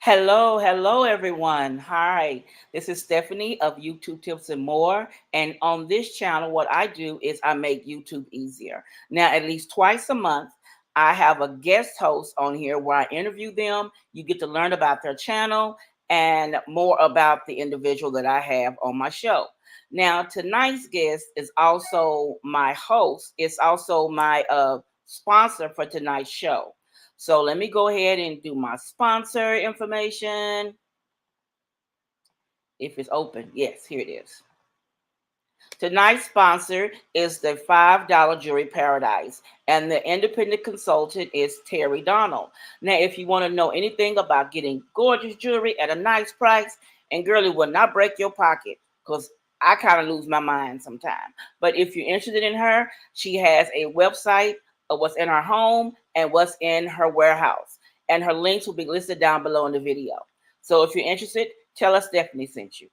Hello, hello everyone. Hi, this is Stephanie of YouTube Tips and More. And on this channel, what I do is I make YouTube easier. Now, at least twice a month, I have a guest host on here where I interview them. You get to learn about their channel and more about the individual that I have on my show. Now, tonight's guest is also my host. It's also my sponsor for tonight's show. So let me go ahead and do my sponsor information. If it's open, yes, here it is. Tonight's sponsor is the $5 Jewelry Paradise, and the independent consultant is Terrie Donald. Now, if you want to know anything about getting gorgeous jewelry at a nice price, and girl, it will not break your pocket, because I kind of lose my mind sometimes. But if you're interested in her, she has a website of what's in her home and what's in her warehouse, and her links will be listed down below in the video. So if you're interested, tell us Stephanie sent you.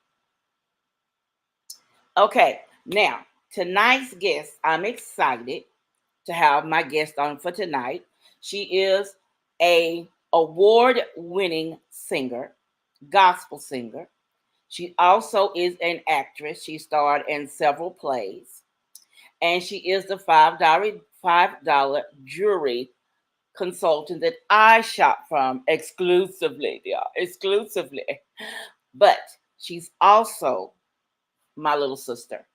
Okay, now tonight's guest, I'm excited to have my guest on for tonight. She is a award-winning singer, gospel singer. She also is an actress. She starred in several plays, and she is the $5 jewelry consultant that I shop from exclusively. Yeah, exclusively. But she's also my little sister.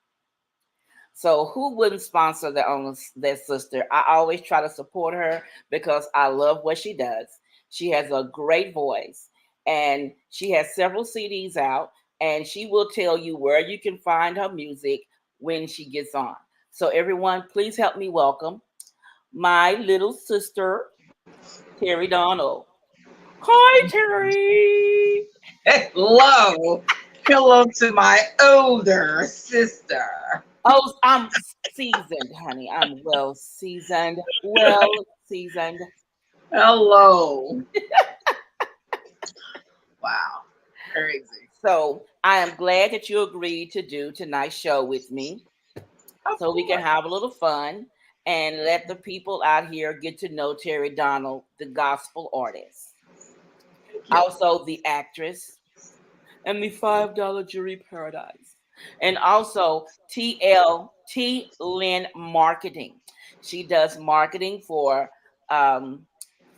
So who wouldn't sponsor their sister? I always try to support her because I love what she does. She has a great voice and she has several CDs out, and she will tell you where you can find her music when she gets on. So everyone, please help me welcome my little sister, Terrie Donald. Hi, Terrie. Hello. Hello to my older sister. Oh, I'm seasoned, honey. I'm well seasoned. Well seasoned. Hello. Wow. Crazy. So I am glad that you agreed to do tonight's show with me Of so we can course. have a little fun and let the people out here get to know Terrie Donald, the gospel artist, Thank you. also the actress, and the $5 Jury Paradise. And also TLT Lynn Marketing. She does marketing for um,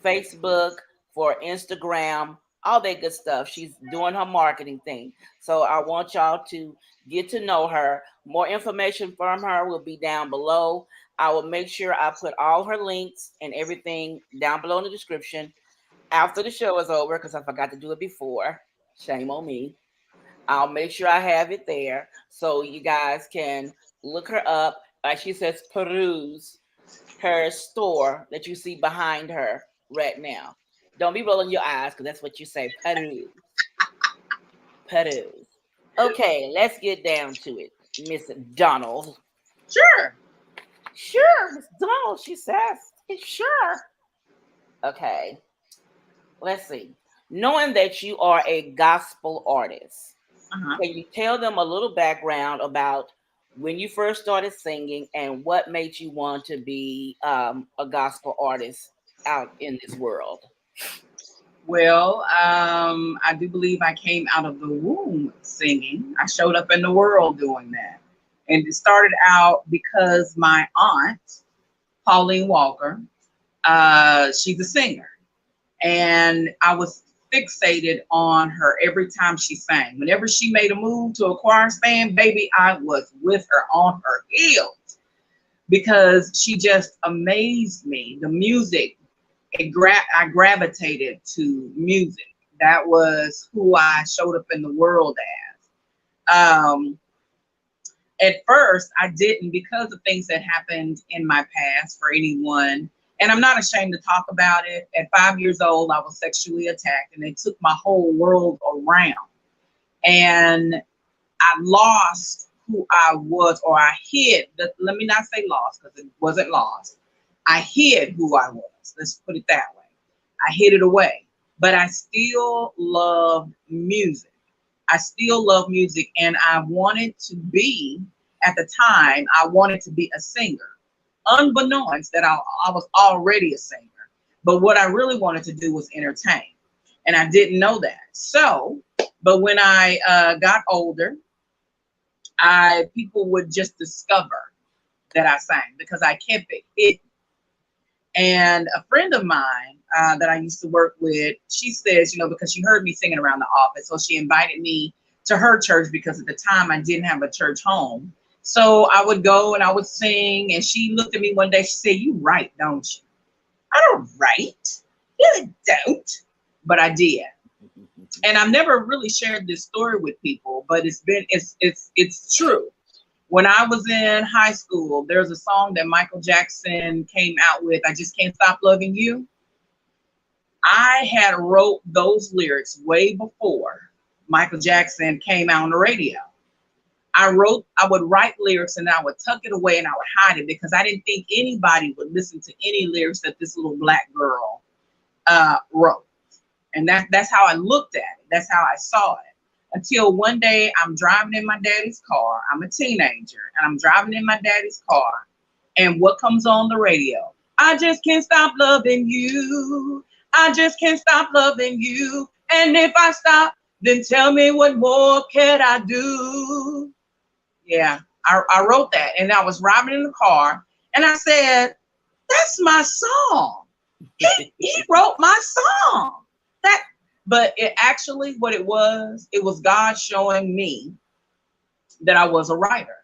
Facebook, for Instagram, all that good stuff. She's doing her marketing thing. So I want y'all to get to know her. More information from her will be down below. I will make sure I put all her links and everything down below in the description after the show is over because I forgot to do it before. Shame on me. I'll make sure I have it there so you guys can look her up. Like she says, peruse her store that you see behind her right now. Don't be rolling your eyes because that's what you say. Peruse. Peruse. Okay, let's get down to it, Miss Donald. Sure. Sure, Miss Donald, she says. Sure. Okay, let's see. Knowing that you are a gospel artist, Uh-huh. can you tell them a little background about when you first started singing and what made you want to be a gospel artist out in this world? Well, I do believe I came out of the womb singing. I showed up in the world doing that. And it started out because my aunt, Pauline Walker, she's a singer. And I was fixated on her every time she sang. Whenever she made a move to a choir stand, baby, I was with her on her heels because she just amazed me. The music, I gravitated to music. That was who I showed up in the world as. At first, I didn't because of things that happened in my past for anyone. And I'm not ashamed to talk about it. At 5 years old, I was sexually attacked and they took my whole world around. And I lost who I was, or I hid. Let me not say lost because it wasn't lost. I hid who I was. Let's put it that way. I hid it away. But I still loved music. I still love music, and I wanted to be, at the time, I wanted to be a singer, unbeknownst that I was already a singer. But what I really wanted to do was entertain. and I didn't know that. So, but when I got older, I people would just discover that I sang because I kept it hidden. And a friend of mine that I used to work with, she says, because she heard me singing around the office, so she invited me to her church because at the time I didn't have a church home. So I would go and I would sing, and she looked at me one day. She said, "You write, don't you?" I don't write. Yeah, I don't. But I did. And I've never really shared this story with people, but it's true. When I was in high school, there's a song that Michael Jackson came out with, "I Just Can't Stop Loving You." I had wrote those lyrics way before Michael Jackson came out on the radio. I would write lyrics and I would tuck it away and I would hide it because I didn't think anybody would listen to any lyrics that this little black girl wrote. And that's how I looked at it. That's how I saw it. Until one day I'm driving in my daddy's car. I'm a teenager and I'm driving in my daddy's car. And what comes on the radio? "I just can't stop loving you. I just can't stop loving you. And if I stop, then tell me what more can I do?" Yeah, I wrote that. And I was driving in the car and I said, "That's my song. He wrote my song." That, but it actually, what it was God showing me that I was a writer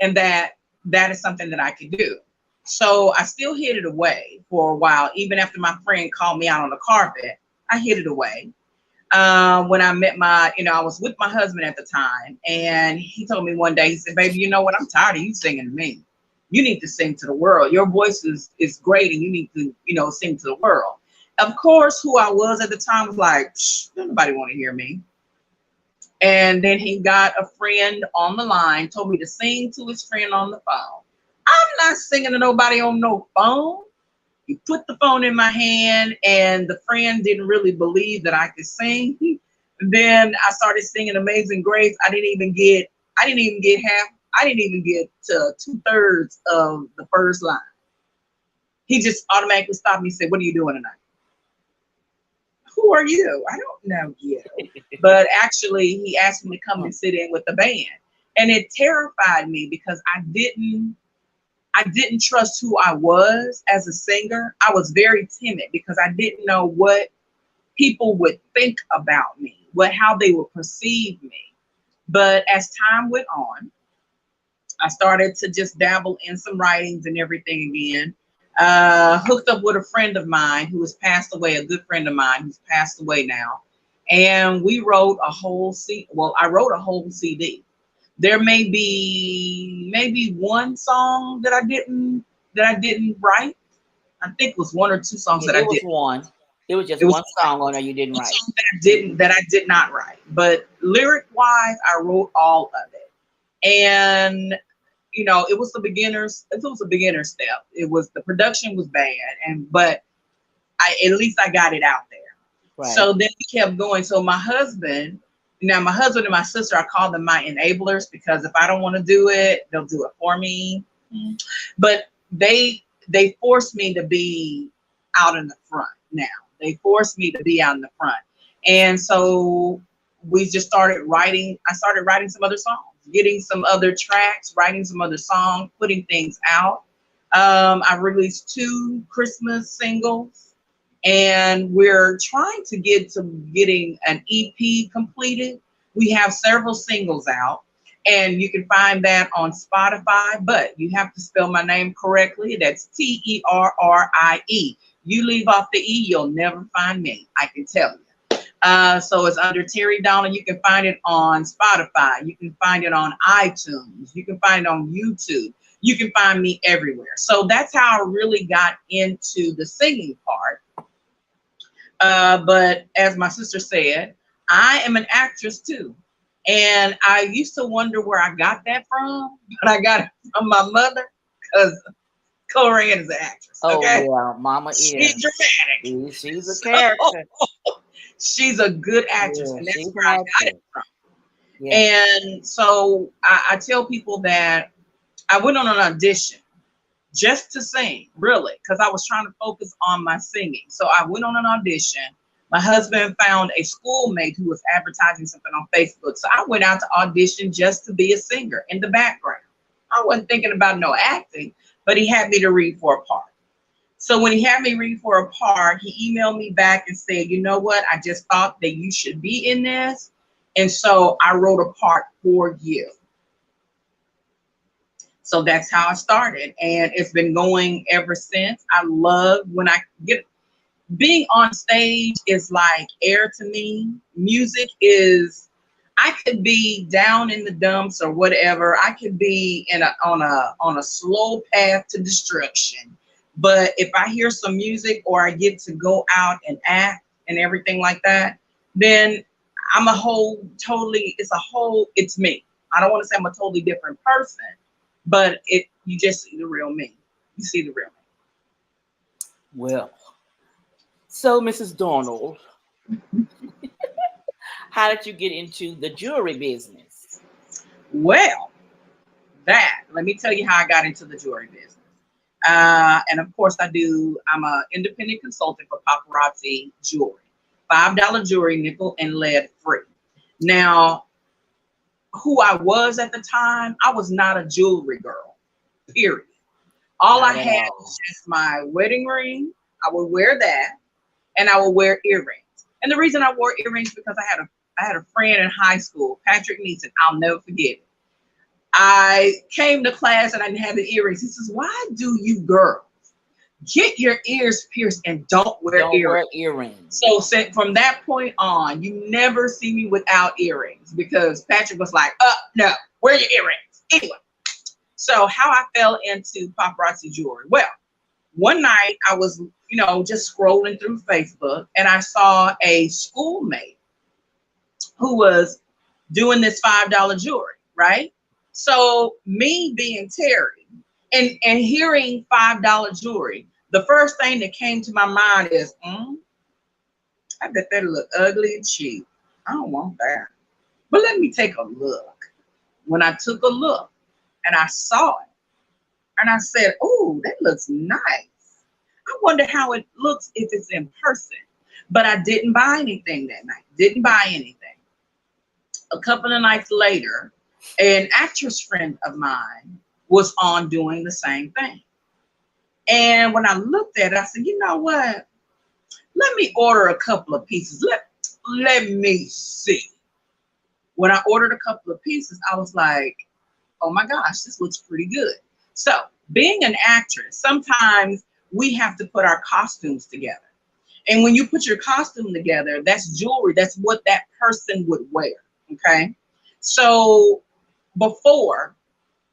and that is something that I could do. So I still hid it away for a while. Even after my friend called me out on the carpet, I hid it away. When I met I was with my husband at the time, and he told me one day, he said, "Baby, you know what? I'm tired of you singing to me. You need to sing to the world. Your voice is great, and you need to, sing to the world." Of course, who I was at the time was like, nobody want to hear me. And then he got a friend on the line, told me to sing to his friend on the phone. I'm not singing to nobody on no phone. He put the phone in my hand, and the friend didn't really believe that I could sing. Then I started singing "Amazing Grace." I didn't even get half. I didn't even get to 2/3 of the first line. He just automatically stopped me and said, "What are you doing tonight?" "Who are you?" "I don't know you." But actually, he asked me to come and sit in with the band. And it terrified me because I didn't trust who I was as a singer. I was very timid because I didn't know what people would think about me, how they would perceive me. But as time went on, I started to just dabble in some writings and everything again. Hooked up with a friend of mine who has passed away, a good friend of mine who's passed away now. And we wrote a whole CD. Well, I wrote a whole CD. There may be maybe one song that I didn't write. I think it was one or two songs that I It was did. one. It was just It was one song on there you didn't one write. song that I did not write. But lyric wise, I wrote all of it. And it was a beginner step. It was the production was bad, but at least I got it out there. Right. So then we kept going. So my husband and my sister, I call them my enablers because if I don't want to do it, they'll do it for me. But they forced me to be out in the front now. They forced me to be out in the front. And so we just started writing. I started writing some other songs, getting some other tracks, writing some other songs, putting things out. I released 2 Christmas singles, and we're trying to get to getting an EP completed. We have several singles out, and you can find that on Spotify, but you have to spell my name correctly. That's Terrie. You leave off the E, you'll never find me, I can tell you. So it's under Terrie Donald. You can find it on Spotify. You can find it on iTunes. You can find it on YouTube. You can find me everywhere. So that's how I really got into the singing part. But as my sister said, I am an actress too. And I used to wonder where I got that from, but I got it from my mother because Corinne is an actress. Oh Okay. yeah, Mama is. She's dramatic. She's a So character. she's a good actress, Yeah, and that's she's where an I got actress. it from. Yeah. And so I tell people that I went on an audition just to sing, really, because I was trying to focus on my singing. So I went on an audition My husband found a schoolmate who was advertising something on Facebook. So I went out to audition just to be a singer in the background. I wasn't thinking about no acting, but he had me to read for a part. So when he had me read for a part, he emailed me back and said, you know what? I just thought that you should be in this. And so I wrote a part for you. So that's how I started. And it's been going ever since. I love when I get being on stage is like air to me. Music is, I could be down in the dumps or whatever. I could be in a slow path to destruction. But if I hear some music or I get to go out and act and everything like that, then I'm a whole totally, it's me. I don't want to say I'm a totally different person, but you just see the real me. You see the real me. Well, so Mrs. Donald, how did you get into the jewelry business? Well, let me tell you how I got into the jewelry business. And of course I'm an independent consultant for Paparazzi Jewelry. $5 jewelry, nickel and lead free. Now, who I was at the time, I was not a jewelry girl, period. All I Not at had all. was just my wedding ring. I would wear that, and I would wear earrings. And the reason I wore earrings because I had a friend in high school, Patrick Neeson. I'll never forget it. I came to class and I didn't have the earrings. He says, "Why do you girls get your ears pierced and don't wear Don't earrings?" wear earrings. So from that point on, you never see me without earrings because Patrick was like, no, wear your earrings." Anyway, so how I fell into paparazzi jewelry. Well, one night I was, just scrolling through Facebook and I saw a schoolmate who was doing this $5 jewelry, right? So me being Terry and hearing $5 jewelry, the first thing that came to my mind is, I bet that look ugly and cheap. I don't want that. But let me take a look. When I took a look and I saw it, and I said, "Oh, that looks nice. I wonder how it looks if it's in person." But I didn't buy anything that night. Didn't buy anything. A couple of nights later, an actress friend of mine was on doing the same thing. And when I looked at it, I said, "You know what? Let me order a couple of pieces. Let me see." When I ordered a couple of pieces, I was like, "Oh my gosh, this looks pretty good." So, being an actress, sometimes we have to put our costumes together. And when you put your costume together, that's jewelry. That's what that person would wear. Okay. So, before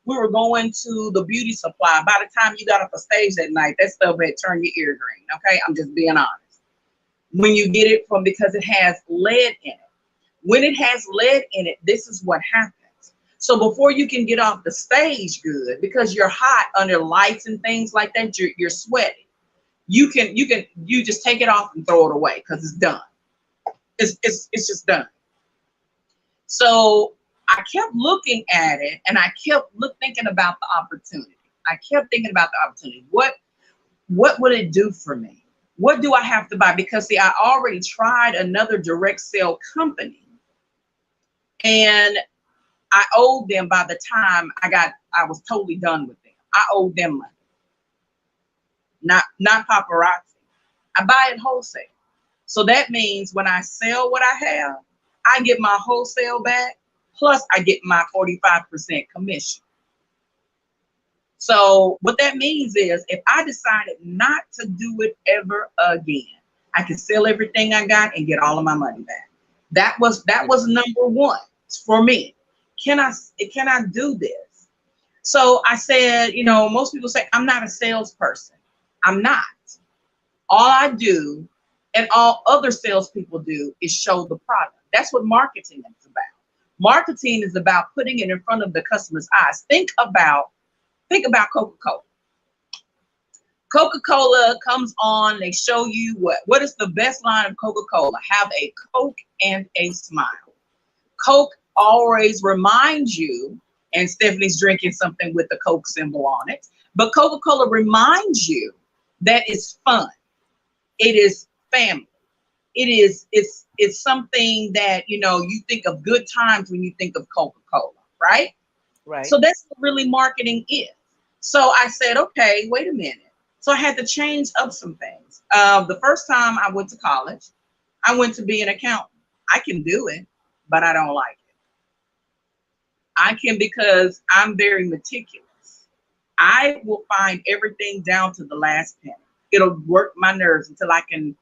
we were going to the beauty supply, by the time you got off the stage that night, that stuff had turned your ear green. Okay. I'm just being honest. When you get it from, because it has lead in it. When it has lead in it, this is what happens. So before you can get off the stage good, because you're hot under lights and things like that, you're sweating. You just take it off and throw it away because it's done. It's just done. So I kept looking at it and I kept thinking about the opportunity. I kept thinking about the opportunity. What would it do for me? What do I have to buy? Because see, I already tried another direct sale company and I owed them by the time I was totally done with them. I owed them money. Not paparazzi. I buy it wholesale. So that means when I sell what I have, I get my wholesale back, plus I get my 45% commission. So what that means is if I decided not to do it ever again, I can sell everything I got and get all of my money back. That was number one for me. Can I do this? So I said, most people say I'm not a salesperson. I'm not. All I do and all other salespeople do is show the product. That's what marketing is about. Marketing is about putting it in front of the customer's eyes. Think about Coca-Cola. Coca-Cola comes on, they show you what is the best line of Coca-Cola? Have a Coke and a smile. Coke always reminds you, and Stephanie's drinking something with the Coke symbol on it, but Coca-Cola reminds you that it's fun. It is family. it's something that, you think of good times when you think of Coca-Cola, right? Right. So that's what really marketing is. So I said, okay, wait a minute. So I had to change up some things. The first time I went to college, I went to be an accountant. I can do it, but I don't like it. I can because I'm very meticulous. I will find everything down to the last penny. It'll work my nerves until I can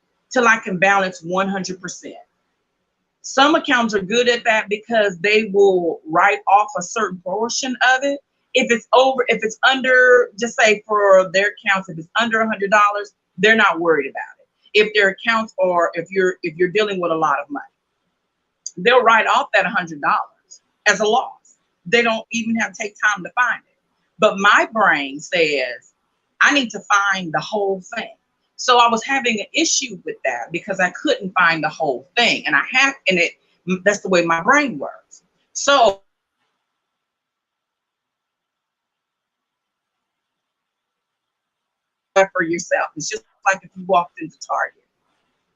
balance 100%. Some accountants are good at that because they will write off a certain portion of it. If it's under, just say for their accounts, if it's under $100, they're not worried about it. If their accounts, or if you're dealing with a lot of money, they'll write off that $100 as a loss. They don't even have to take time to find it. But my brain says I need to find the whole thing. So I was having an issue with that because I couldn't find the whole thing, and that's the way my brain works. So for yourself, it's just like if you walked into Target.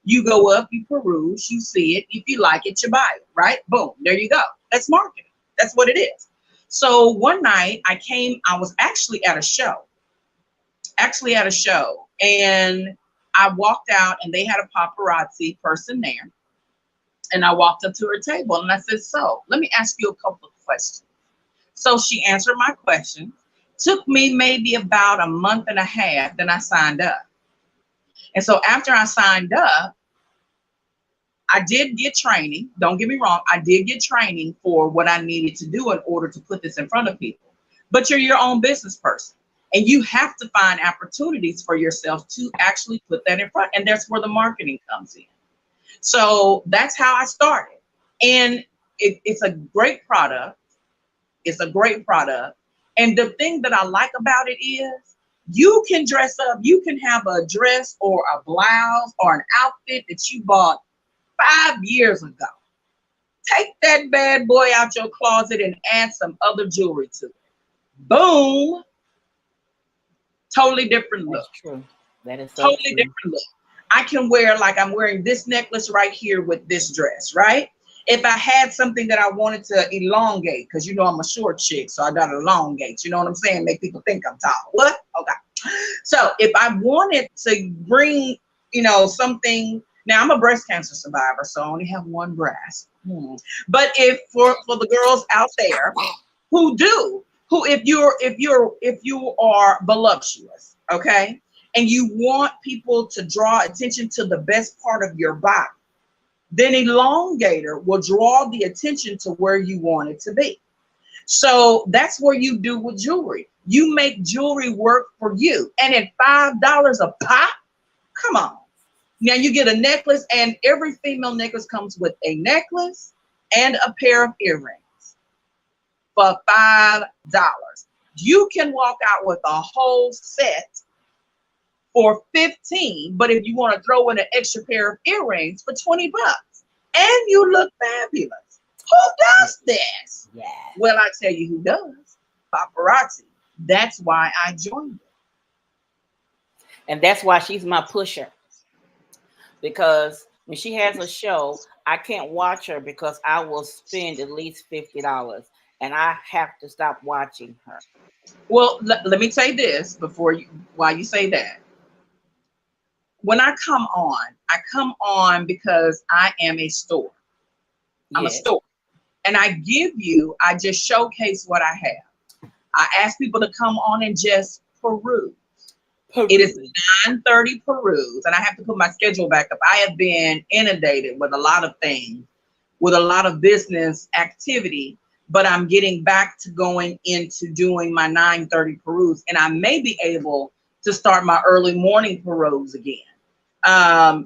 You go up, you peruse, you see it. If you like it, you buy it, right? Boom, there you go. That's marketing. That's what it is. So one night I was actually at a show, and I walked out and they had a paparazzi person there. And I walked up to her table and I said, so let me ask you a couple of questions. So she answered my questions. Took me maybe about a month and a half, then I signed up. And so after I signed up, I did get training. Don't get me wrong. I did get training for what I needed to do in order to put this in front of people. But you're your own business person, and you have to find opportunities for yourself to actually put that in front. And that's where the marketing comes in. So that's how I started. And it's a great product. It's a great product. And the thing that I like about it is you can dress up, you can have a dress or a blouse or an outfit that you bought 5 years ago. Take that bad boy out your closet and add some other jewelry to it. Boom, totally different look. That's true. That is so Totally true. different look. I can wear, like I'm wearing this necklace right here with this dress, right? If I had something that I wanted to elongate, because I'm a short chick, so I got to elongate. You know what I'm saying? Make people think I'm tall. What? Okay. So if I wanted to bring, something. Now I'm a breast cancer survivor, so I only have one breast. But if for the girls out there who do, who if you are voluptuous, okay, and you want people to draw attention to the best part of your body, then elongator will draw the attention to where you want it to be. So that's what you do with jewelry. You make jewelry work for you. And at $5 a pop, come on. Now you get a necklace, and every female necklace comes with a necklace and a pair of earrings for $5. You can walk out with a whole set for 15, but if you want to throw in an extra pair of earrings for $20, and you look fabulous. Who does this? Yeah. Well, I tell you who does. Paparazzi. That's why I joined it. And that's why she's my pusher. Because when she has a show, I can't watch her because I will spend at least $50, and I have to stop watching her. Well, let me say this while you say that. When I come on because I am a store. I'm a Yes. store. And I just showcase what I have. I ask people to come on and just peruse. It is Peru. 9:30 peruse, and I have to put my schedule back up. I have been inundated with a lot of things, with a lot of business activity, but I'm getting back to going into doing my 9:30 peruse, and I may be able to start my early morning peruse again.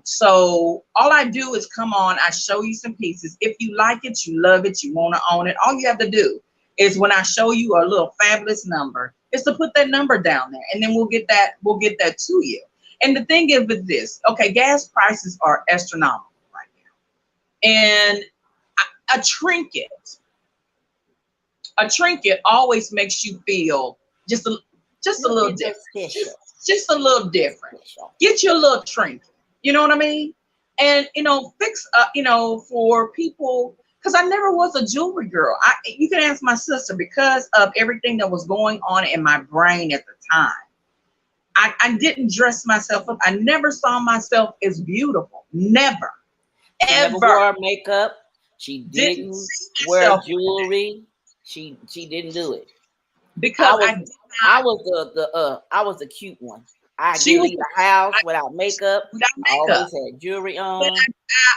So all I do is come on, I show you some pieces. If you like it, you love it, you want to own it, all you have to do is when I show you a little fabulous number, is to put that number down there, and then we'll get that to you. And the thing is with this, okay, gas prices are astronomical right now. And a trinket, a trinket always makes you feel just a little different. Special. Just a little different. Special. Get your little trinket. You know what I mean? and fix for people, because I never was a jewelry girl. You can ask my sister, because of everything that was going on in my brain at the time. I didn't dress myself up. I never saw myself as beautiful. Never, She never ever wore makeup. She didn't didn't see wear myself like that, jewelry. She didn't do it. I because I was did I not. was I was the cute one. I She didn't was leave the house without makeup. without I makeup, always had jewelry but on.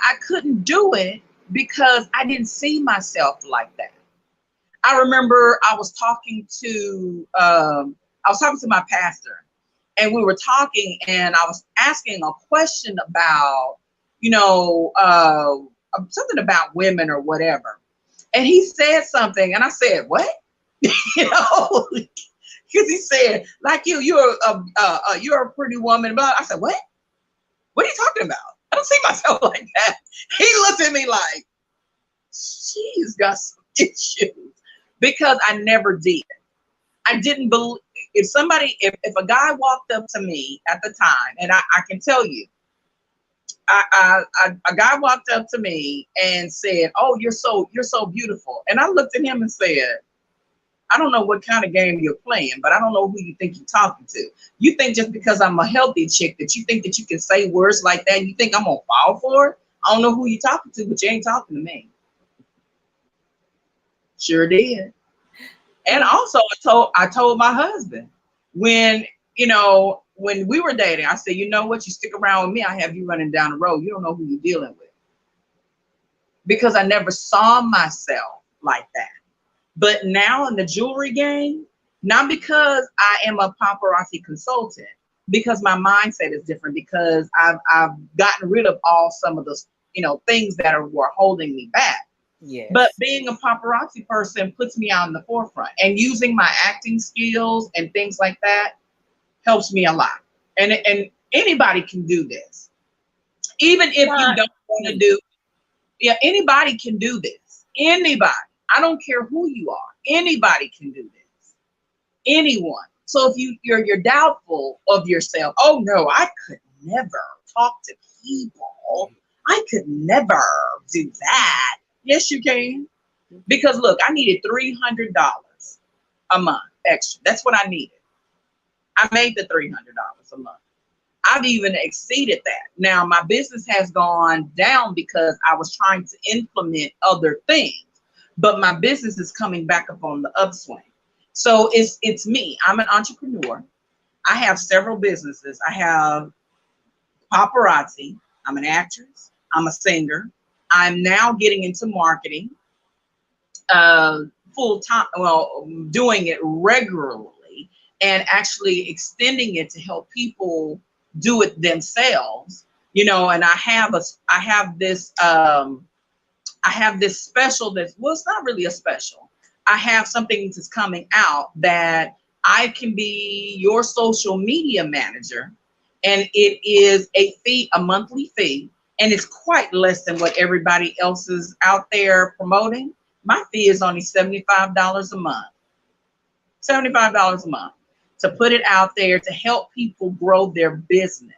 I couldn't do it because I didn't see myself like that. I remember I was talking to my pastor, and we were talking, and I was asking a question about, you know, uh, something about women or whatever. And he said something, and I said, "What?" you know, because he said, "Like you're a pretty woman." But I said, "What? What are you talking about? I don't see myself like that." He looked at me like, she's got some issues, because I never did. I didn't believe, if a guy walked up to me at the time, and I can tell you, a guy walked up to me and said, "Oh, you're so beautiful," and I looked at him and said, "I don't know what kind of game you're playing, but I don't know who you think you're talking to. You think just because I'm a healthy chick that you think that you can say words like that? You think I'm gonna fall for it? I don't know who you're talking to, but you ain't talking to me." Sure did. And also, I told my husband, when when we were dating, I said, "You know what? You stick around with me, I have you running down the road. You don't know who you're dealing with," because I never saw myself like that. But now in the jewelry game, not because I am a paparazzi consultant, because my mindset is different, because I've gotten rid of all some of the things that were holding me back. But Yes. being a paparazzi person puts me out in the forefront, and using my acting skills and things like that helps me a lot. And anybody can do this, even if you Not don't want to me. do. Yeah, anybody can do this. Anybody. I don't care who you are. Anybody can do this. Anyone. So if you're doubtful of yourself, "Oh no, I could never talk to people. I could never do that." Yes, you can. Because look, I needed $300 a month extra. That's what I needed. I made the $300 a month. I've even exceeded that. Now my business has gone down because I was trying to implement other things, but my business is coming back up on the upswing. So it's me. I'm an entrepreneur. I have several businesses. I have paparazzi. I'm an actress. I'm a singer. I'm now getting into marketing, uh, full time. Well, doing it regularly, and actually extending it to help people do it themselves. And I have this special that's, well, it's not really a special. I have something that's coming out that I can be your social media manager, and it is a monthly fee, and it's quite less than what everybody else is out there promoting. My fee is only $75 a month. $75 a month to put it out there to help people grow their business.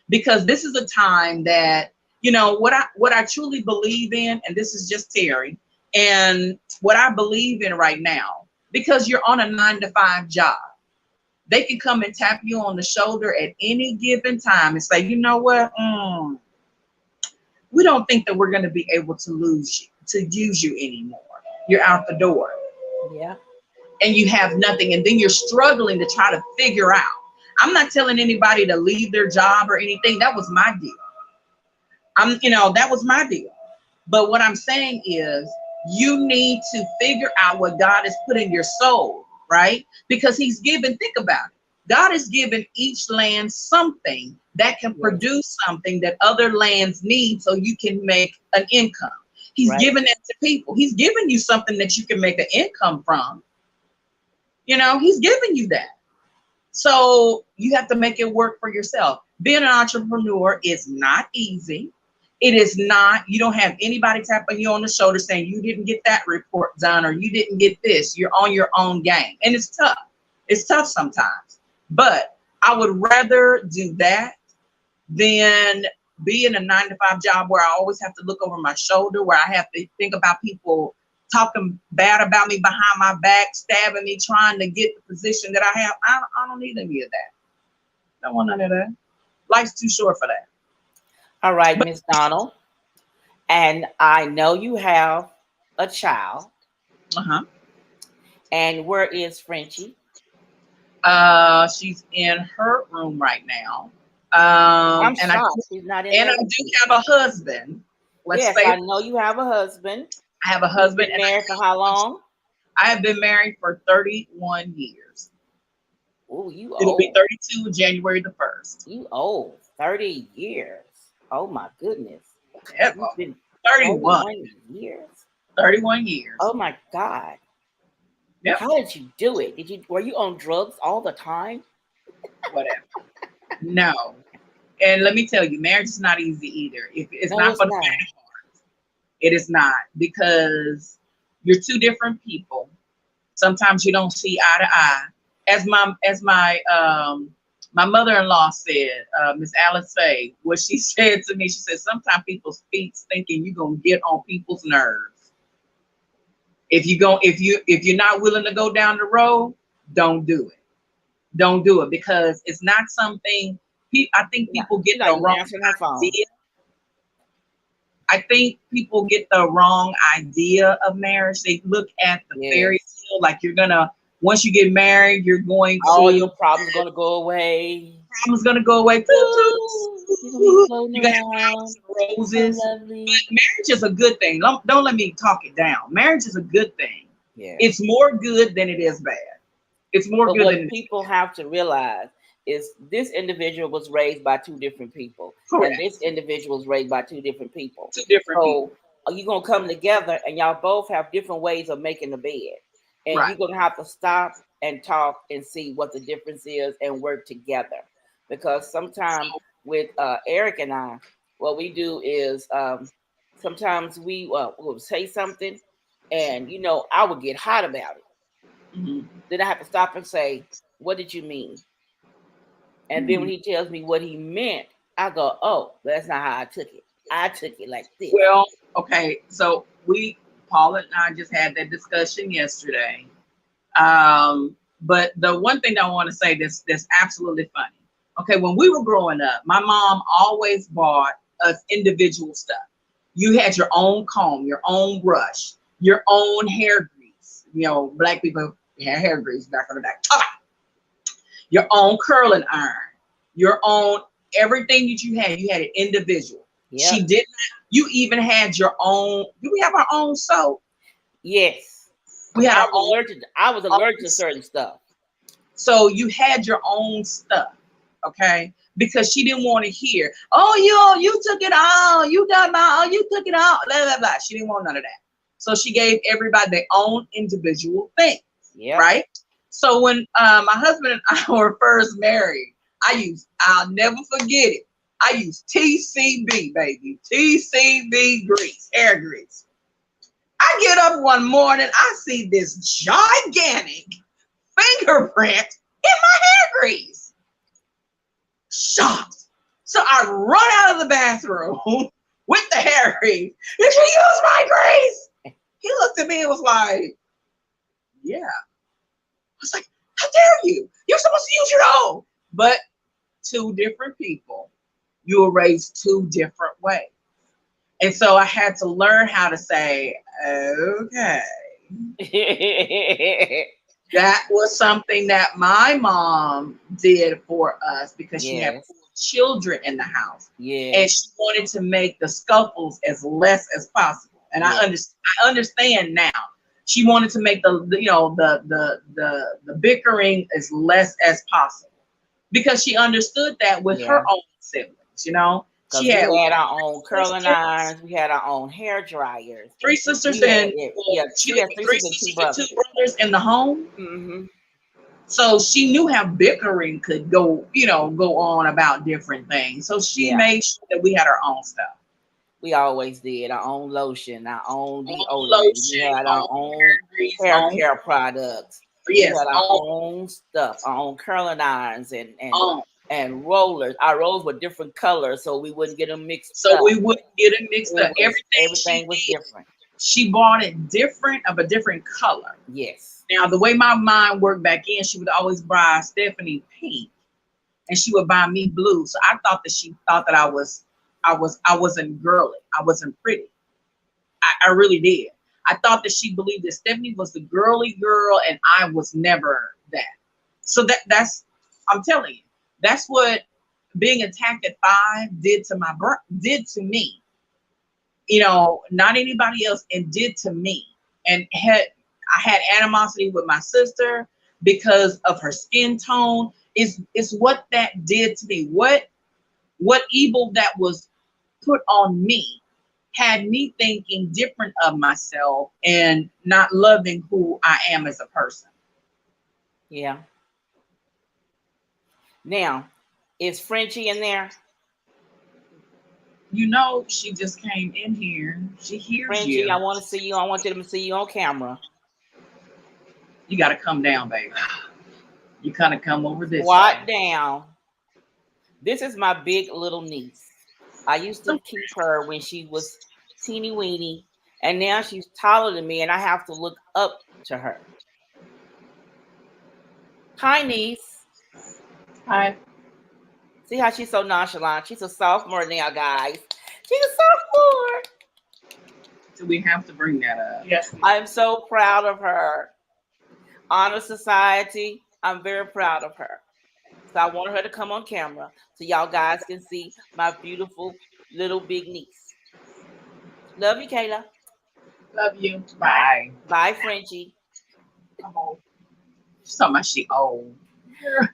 Because this is a time that, what I truly believe in, and this is just Terrie, and what I believe in right now, because you're on a 9 to 5 job. They can come and tap you on the shoulder at any given time and say, "You know what? We don't think that we're going to be able to use you anymore. You're out the door." Yeah. And you have nothing, and then you're struggling to try to figure out. I'm not telling anybody to leave their job or anything. That was my deal. That was my deal. But what I'm saying is, you need to figure out what God has put in your soul, right? Because he's given, think about it. God has given each land something that can Yes. produce something that other lands need, so you can make an income. He's Right. given that to people. He's given you something that you can make an income from. He's giving you that. So you have to make it work for yourself. Being an entrepreneur is not easy. It is not, you don't have anybody tapping you on the shoulder saying you didn't get that report done or you didn't get this. You're on your own game. And it's tough. It's tough sometimes. But I would rather do that than be in a 9 to 5 job where I always have to look over my shoulder, where I have to think about people talking bad about me behind my back, stabbing me, trying to get the position that I have. I don't need any of that. Don't want none of that. Life's too short for that. All right, But Miss Donald. And I know you have a child. uh-huh. And where is Frenchie? She's in her room right now. I'm And I shocked she's not in and there I with do you. have a husband. Let's Yes, say I know you have a husband. I have a You've husband, been and married for how long? I have been married for 31 years. Oh, you It'll be old. 32 January the 1st. You old. 30 years. Oh my goodness. Ever. You've been 31. 31 years. 31 years. Oh my God. Yep. How did you do it? Were you on drugs all the time? Whatever. No. And let me tell you, marriage is not easy either. If it's No, not it's for the not. faint of heart, it is not, because you're two different people. Sometimes you don't see eye to eye. As my mother-in-law said, Miss Alice Faye, what she said to me, she said, sometimes people's feet thinking you're gonna get on people's nerves. If you're not willing to go down the road, don't do it. Don't do it, because it's not something. I think No, people get she's not the even wrong answering her phone. idea. I think people get the wrong idea of marriage. They look at the fairy Yes. tale like you're gonna, once you get married, you're going All to, your problems gonna go away. problems gonna go away. Toot, toot. Ooh, you're gonna be floating You got around. flowers and So roses. But lovely. marriage is a good thing. Don't let me talk it down. Marriage is a good thing. Yes. It's more good than it is bad. It's more But good than what it is people have to realize is this individual was raised by two different people, and this correct. individual was raised by two different people. Two different So people. are you gonna come together and y'all both have different ways of making the bed, and Right. you're gonna have to stop and talk and see what the difference is and work together. Because sometimes So, with Eric and I, what we do is sometimes we will say something, and I would get hot about it. mhm. Then I have to stop and say, "What did you mean?" And then when Hmm. he tells me what he meant, I go, "Oh, that's not how I took it. I took it like this." Well, okay. So Paula and I just had that discussion yesterday. But the one thing that I want to say that's absolutely funny. Okay, when we were growing up, my mom always bought us individual stuff. You had your own comb, your own brush, your own hair grease. Black people had hair grease back in the day. Your own curling iron, your own everything that you had it individual. She Yep. did not. You even had your own. Do we have our own soap? Yes. We Because had I our was allergic. I was own allergic to certain stuff. So you had your own stuff, okay? Because she didn't want to hear, oh, you took it all, you done my, oh, you took it all, blah blah blah. She didn't want none of that. So she gave everybody their own individual thing, Yep. right? So when my husband and I were first married, I'll never forget it. I used TCB, baby, TCB grease, hair grease. I get up one morning, I see this gigantic fingerprint in my hair grease. Shocked. So I run out of the bathroom with the hair grease. Did you use my grease? He looked at me and was like, yeah. I was like, how dare you? You're supposed to use your own. But two different people. You were raised two different ways. And so I had to learn how to say, okay. That was something that my mom did for us because she had Yes. 4 children in the house, and Yes. she wanted to make the scuffles as less as possible. And Yes. I understand now. She wanted to make the bickering as less as possible because she understood that with her Yeah. own siblings. She Because we had had our own curling sisters, irons. We had our own hair dryers. three sisters, We had and it. well, Yeah. she She lived has with three three sisters and two sisters and brothers. 2 brothers in the home. Hmm. So she knew how bickering could go on about different things. So she Yeah. made sure that we had our own stuff. We always did our own lotion, our own Own deodorant. We lotion, had our own own hair grease, hair own care products. We yes, had our own stuff, our own curling irons, and own. and rollers. Our rollers were different colors, so we wouldn't get them mixed So up. we wouldn't get it mixed up. Everything was different. She bought it different of a different color. Yes. Now the way my mind worked back in, she would always buy Stephanie pink, and she would buy me blue. So I thought that she thought that I wasn't girly. I wasn't pretty. I really did. I thought that she believed that Stephanie was the girly girl, and I was never that. So that's I'm telling you, that's what being attacked at 5 did to me. Not anybody else, and did to me. And I had animosity with my sister because of her skin tone. Is what that did to me. What evil that was put on me had me thinking different of myself and not loving who I am as a person. Yeah. Now, is Frenchie in there? She just came in here. She hears Frenchie, I you. want to see you. I want them to see you on camera. You got to come down, baby. You kind of come over this Squat way. down. This is my big little niece. I used to keep her when she was teeny weeny, and now she's taller than me, and I have to look up to her. Hi, niece. Hi. See how she's so nonchalant? She's a sophomore now, guys. She's a sophomore. Do we have to bring that up? Yes. I'm so proud of her. Honor Society, I'm very proud of her. So I want her to come on camera so y'all guys can see my beautiful little big niece. Love you, Kayla. Love you. Bye. Bye, Frenchie. I'm old. She's talking about she old.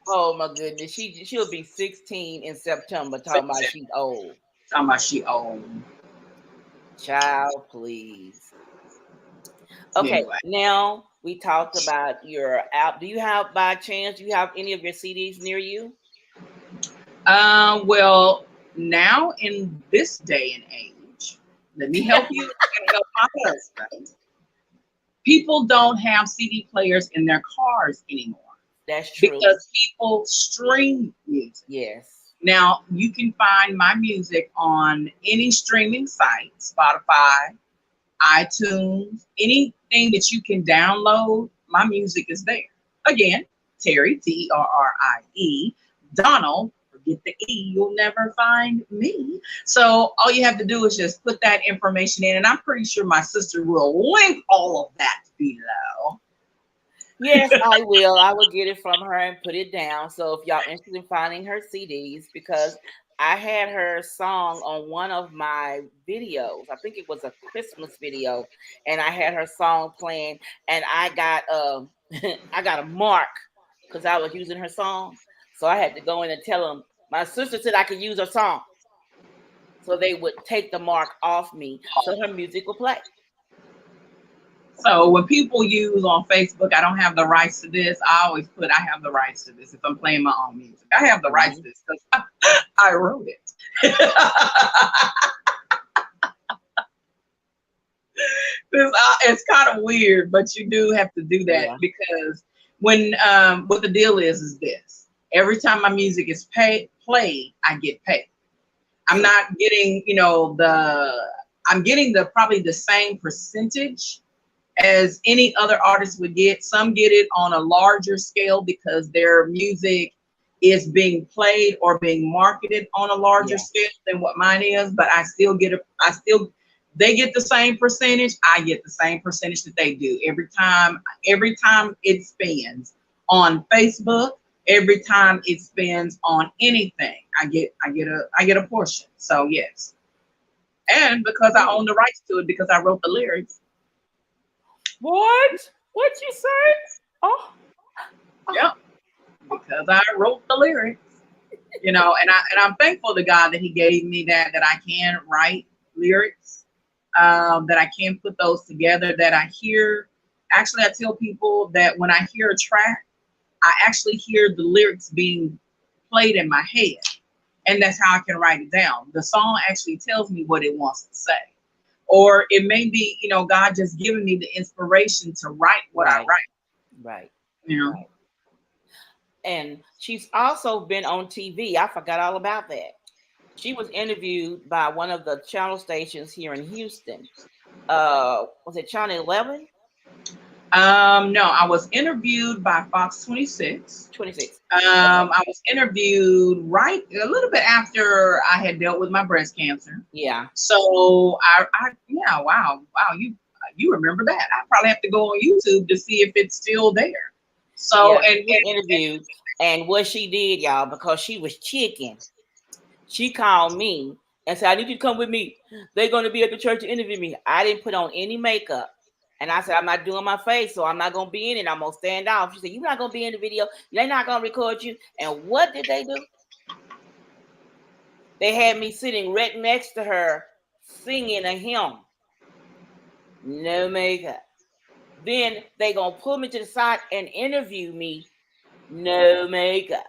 Oh my goodness, she'll be 16 in September. Talking about she's old. Talking about she old. Child, please. Okay, Anyway. now we talked about your app. Do you have, by chance, do you have any of your CDs near you? Well, now in this day and age, let me help you and help my husband. People don't have CD players in their cars anymore That's true. because people stream music. Yes. Now you can find my music on any streaming site, Spotify, iTunes, anything that you can download. My music is there. Again, Terrie, Terrie, Donald, forget the E, you'll never find me. So all you have to do is just put that information in, and I'm pretty sure my sister will link all of that below. Yes, I will. I will get it from her and put it down. So if y'all interested in finding her CDs, because I had her song on one of my videos. I think it was a Christmas video, and I had her song playing, and I got I got a mark because I was using her song. So I had to go in and tell them my sister said I could use her song, so they would take the mark off me, so her music would play. So when people use on Facebook, I don't have the rights to this, I always put I have the rights to this if I'm playing my own music. I have the rights to this because I wrote it. It's kind of weird, but you do have to do that because when what the deal is this: every time my music is played, I get paid. I'm not getting, I'm getting probably the same percentage as any other artist would get. Some get it on a larger scale because their music is being played or being marketed on a larger scale than what mine is, but I still get they get the same percentage, I get the same percentage that they do. Every time it spins on Facebook, every time it spins on anything, I get a portion. So yes. And because I own the rights to it, because I wrote the lyrics. What? What you say? Oh. Yep. Because I wrote the lyrics. And I'm thankful to God that He gave me that I can write lyrics, that I can put those together, that I hear. Actually, I tell people that when I hear a track, I actually hear the lyrics being played in my head. And that's how I can write it down. The song actually tells me what it wants to say. Or it may be, God just giving me the inspiration to write what I write. Right. You know? Right. And she's also been on TV. I forgot all about that. She was interviewed by one of the channel stations here in Houston. Was it Channel 11? No, I was interviewed by Fox 26. 26. Okay. I was interviewed right a little bit after I had dealt with my breast cancer. Yeah. So yeah, wow, you remember that? I probably have to go on YouTube to see if it's still there. So Yeah. She was interviewed. And what she did, y'all, because she was chicken, she called me and said, I need you to come with me. They're going to be at the church to interview me. I didn't put on any makeup. And I said, I'm not doing my face, so I'm not going to be in it. I'm going to stand off. She said, you're not going to be in the video. They're not going to record you. And what did they do? They had me sitting right next to her singing a hymn. No makeup. Then they going to pull me to the side and interview me. No makeup.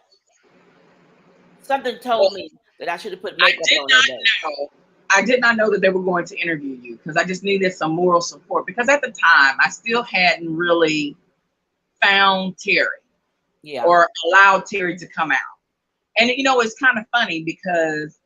Something told me that I should have put makeup on that day. I did not know that they were going to interview you because I just needed some moral support. Because at the time, I still hadn't really found Terrie, Yeah. or allowed Terrie to come out. And it's kind of funny because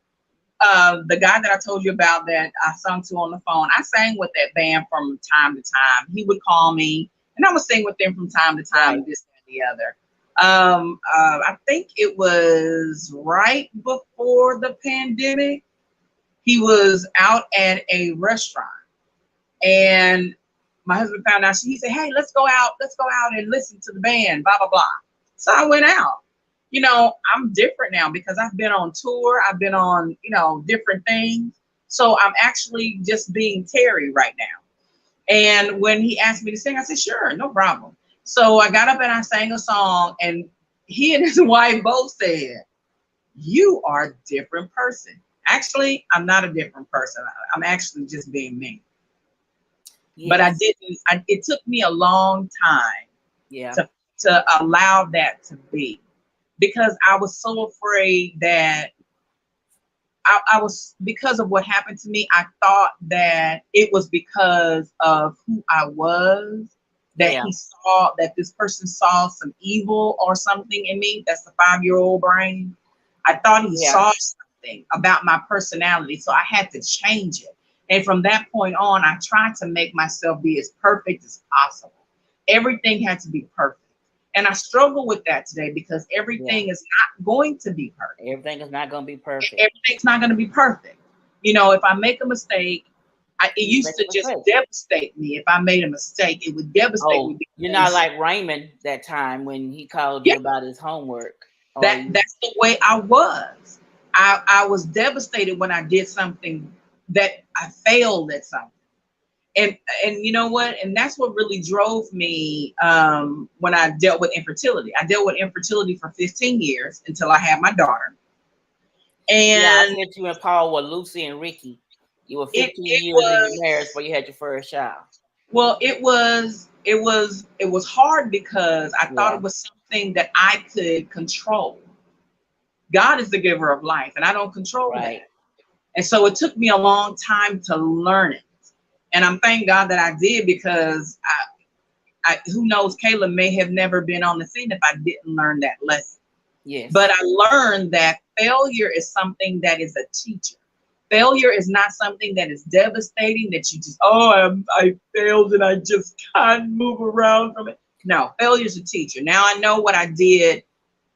the guy that I told you about that I sung to on the phone, I sang with that band from time to time. He would call me, and I would sing with them from time to time, Right. this and the other. I think it was right before the pandemic. He was out at a restaurant, and my husband found out. He said, "Hey, let's go out and listen to the band." Blah blah blah. So I went out. I'm different now because I've been on tour. I've been on different things. So I'm actually just being Terrie right now. And when he asked me to sing, I said, "Sure, no problem." So I got up and I sang a song, and he and his wife both said, "You are a different person." Actually, I'm not a different person. I'm actually just being me. Yes. But I didn't. It took me a long time Yeah. to allow that to be, because I was so afraid that I was, because of what happened to me, I thought that it was because of who I was, that Yeah. that this person saw some evil or something in me. That's the 5-year-old brain. I thought he saw something about my personality, so I had to change it. And from that point on, I tried to make myself be as perfect as possible. Everything had to be perfect. And I struggle with that today because everything is not going to be perfect. Everything is not going to be perfect. Everything's not going to be perfect. If I make a mistake, it used to just devastate me. If I made a mistake, it would devastate me. You're not like Raymond that time when he called you about his homework. That's the way I was. I was devastated when I did something that I failed at something. And you know what? And that's what really drove me when I dealt with infertility. I dealt with infertility for 15 years until I had my daughter. And I said you and Paul were Lucy and Ricky. You were 15 years in your marriage before you had your first child. Well, it was hard because I thought it was something that I could control. God is the giver of life, and I don't control that. And so it took me a long time to learn it. And I'm thank God that I did, because who knows, Kayla may have never been on the scene if I didn't learn that lesson. Yes. But I learned that failure is something that is a teacher. Failure is not something that is devastating, that you just, I failed and I just can't move around from it. No, failure is a teacher. Now I know what I did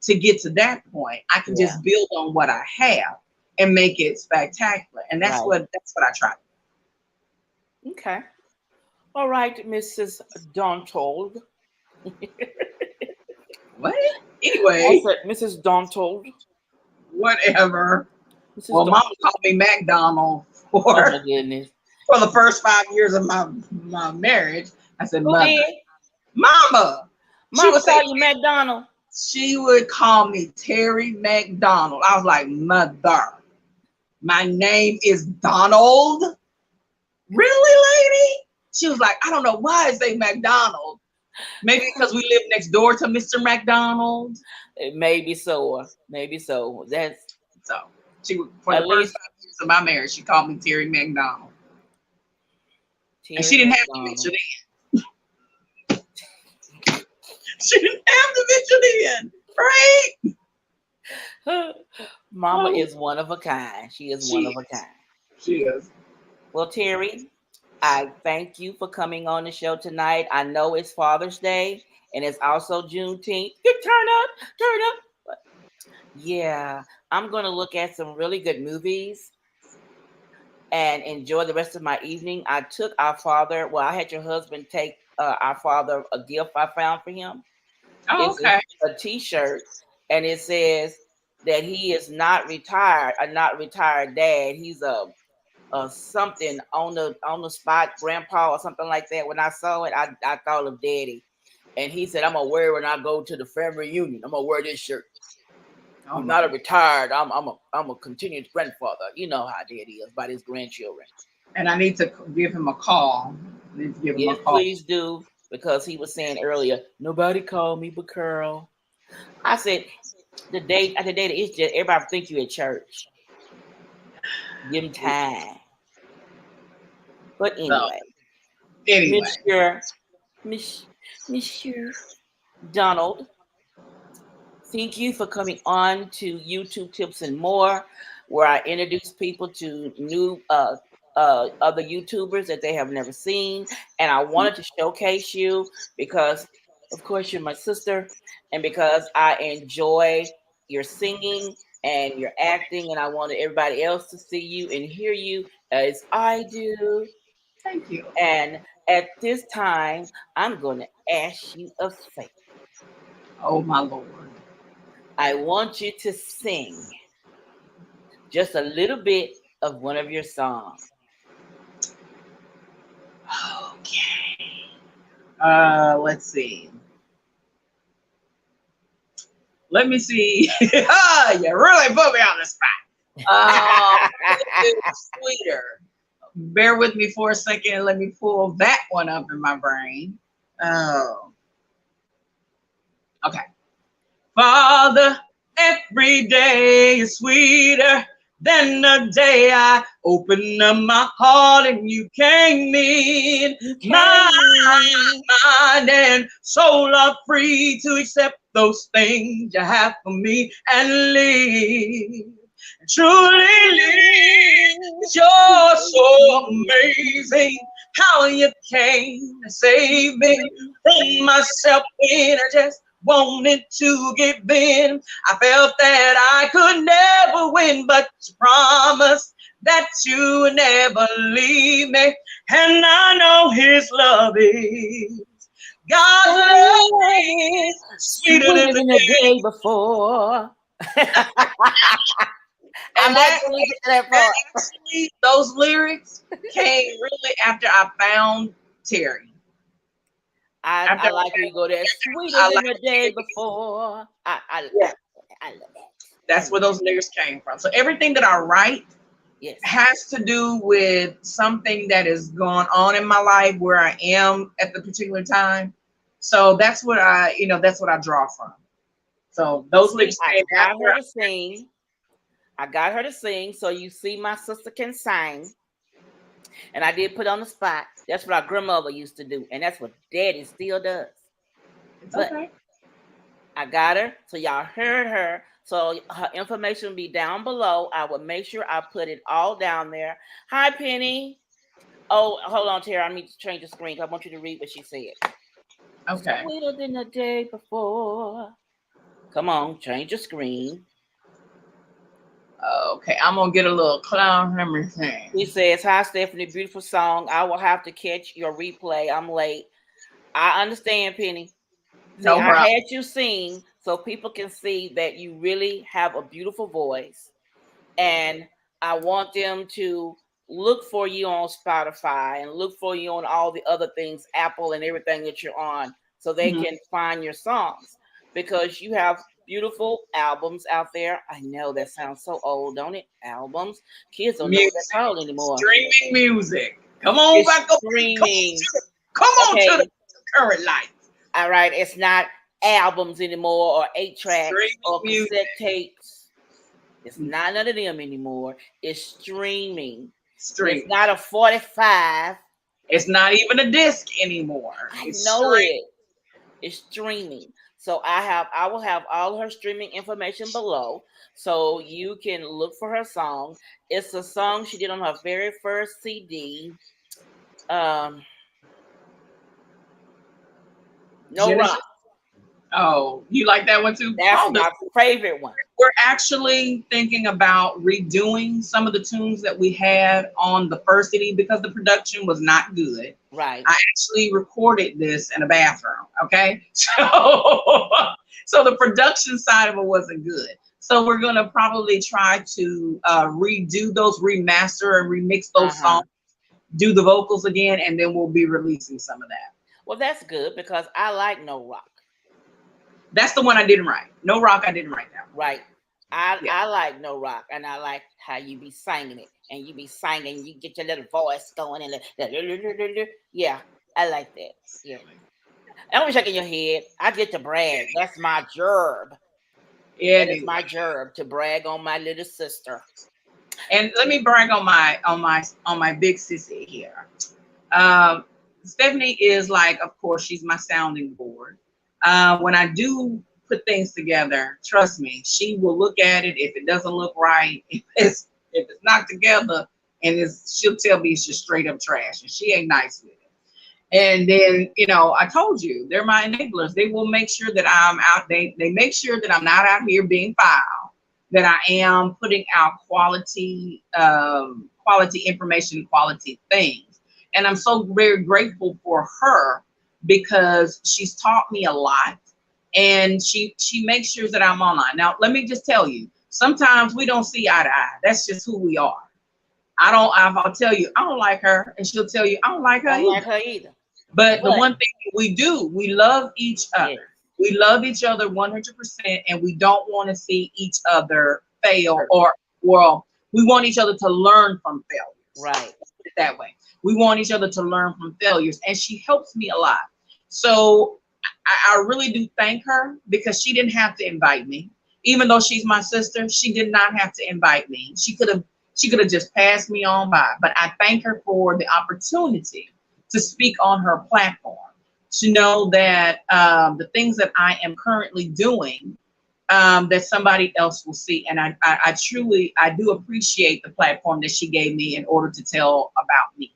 to get to that point. I can just build on what I have and make it spectacular. And that's what I try. Okay. All right, Mrs. Dontold. What? Anyway. I said Mrs. Dontold. Whatever. Well, Mama called me McDonald for the first 5 years of my marriage. I said, Mother. Mama. She would call you McDonald. She would call me Terrie McDonald. I was like, Mother, my name is Donald. Really, lady? She was like, I don't know why I say McDonald. Maybe because we live next door to Mr. McDonald. Maybe so. Maybe so. That's so. She would, for the first 5 years of my marriage, she called me Terrie McDonald. And she didn't have to mention it. She didn't have to mention it. Right? Mama Oh, is one of a kind. She is one she of a is. kind. She is. Well, Terry, I thank you for coming on the show tonight. I know it's Father's Day and it's also Juneteenth. Good turn up, turn up. But yeah, I'm going to look at some really good movies and enjoy the rest of my evening. I took our father, well, I had your husband take our father a gift I found for him. Oh, It's okay. a t-shirt and it says that he is not retired, a not retired dad. He's a something on the spot grandpa or something like that. When I saw it, I thought of Daddy. And he said, I'm gonna wear it when I go to the family reunion. I'm gonna wear this shirt. Oh I'm my not a God. retired, I'm a continued grandfather. You know how Daddy is about his grandchildren. And I need to give him a call. I need to give him a Yes, call. please do. Because he was saying earlier, nobody called me but Curl. I said, the day that it's just everybody think you at church. Give him time. But So anyway, anyway, Monsieur, Miss, Monsieur Donald, thank you for coming on to YouTube Tips and More, where I introduce people to new other YouTubers that they have never seen. And I wanted to showcase you because, of course, you're my sister, and because I enjoy your singing and your acting, and I wanted everybody else to see you and hear you as I do. thank you. And at this time, I'm going to ask you a favor. Oh my Lord. I want you to sing just a little bit of one of your songs. Okay. Let's see. Let me see. You really put me on the spot. A little bit sweeter. Bear with me for a second. Let me pull that one up in my brain. Oh, okay. Father, every day is sweeter than the day I opened up my heart and you came in. You My came. mind and soul are free to accept those things you have for me and live. Truly live. You're so amazing how you came to save me from myself when I just wanted to give in. I felt that I could never win, but you promised that you would never leave me. And I know his love is God's love is sweeter than Sweeter the than the day. day before. I'm And not that going to get to that that part. actually those lyrics came really after I found Terry. I like where you go there. Sweeter I than like the day Terry. before. Yeah, I love that. I that's love where those lyrics came from. So everything that I write yes. has to do with something that is going on in my life where I am at the particular time. So that's what that's what I draw from. So those See, lyrics I came got after. her to sing. I got her to sing. So you see, my sister can sing. And I did put on the spot. That's what our grandmother used to do. And that's what Daddy still does. It's But okay. I got her. So y'all heard her. So her information will be down below. I will make sure I put it all down there. Hi, Penny. Oh, hold on, Tara. I need to change the screen. I want you to read what she said. Okay. Sweeter than the day before. Come on, change your screen. Okay. I'm gonna get a little clown. Let me He see. says, hi, Stephanie. Beautiful song. I will have to catch your replay. I'm late. I understand, Penny. See, No I problem. had you sing so people can see that you really have a beautiful voice. And I want them to look for you on Spotify and look for you on all the other things, Apple and everything that you're on, so they Mhm. can find your songs because you have beautiful albums out there. I know that sounds so old, don't it? Albums. Kids don't know what Music, they're called anymore. streaming music. Come on It's back up. streaming. Come on to the Okay. current life. All right. It's not albums anymore or 8 tracks Streaming or music. cassette tapes. It's not none of them anymore. It's streaming. It's Streaming. not a 45. It's not even a disc anymore. I It's know streaming. it. It's streaming. So I will have all her streaming information below, so you can look for her song. It's a song she did on her very first CD. Um, No Genesis. Rock. Oh, you like that one too? That's All the my favorite one. We're actually thinking about redoing some of the tunes that we had on the first CD because the production was not good. Right. I actually recorded this in a bathroom. Okay, so the production side of it wasn't good. So we're gonna probably try to redo those, remaster and remix Uh those huh. songs, do the vocals again, and then we'll be releasing some of that. Well, that's good because I like No Rock. That's the one I didn't write. No Rock, I didn't write that one. Right. Yeah. I like No Rock, and I like how you be singing it, and you be singing, you get your little voice going, and yeah, I like that. Yeah. I don't be shaking your head. I get to brag. That's my gerb. That is Anyway. my gerb to brag on my little sister. And let me brag on my big sissy here. Um, Stephanie is like, of course, she's my sounding board. When I do put things together, trust me, she will look at it. If it doesn't look right, if it's not together, and she'll tell me it's just straight up trash, and she ain't nice with it. And then, I told you, they're my enablers. They will make sure that I'm out. They make sure that I'm not out here being foul, that I am putting out quality information, quality things. And I'm so very grateful for her because she's taught me a lot, and she makes sure that I'm online. Now, let me just tell you, sometimes we don't see eye to eye. That's just who we are. I'll tell you, I don't like her, and she'll tell you, I don't like her Don't like either. her either. But the But one thing that we do, we love each yes, other. We love each other 100%, and we don't want to see each other fail, hurt. or, well, we want each other to learn from failures. Right. Let's put it that way. We want each other to learn from failures, and she helps me a lot. So I really do thank her because she didn't have to invite me. Even though she's my sister, she did not have to invite me. She could have just passed me on by. But I thank her for the opportunity to speak on her platform, to know that the things that I am currently doing, that somebody else will see. And I truly, I do appreciate the platform that she gave me in order to tell about me.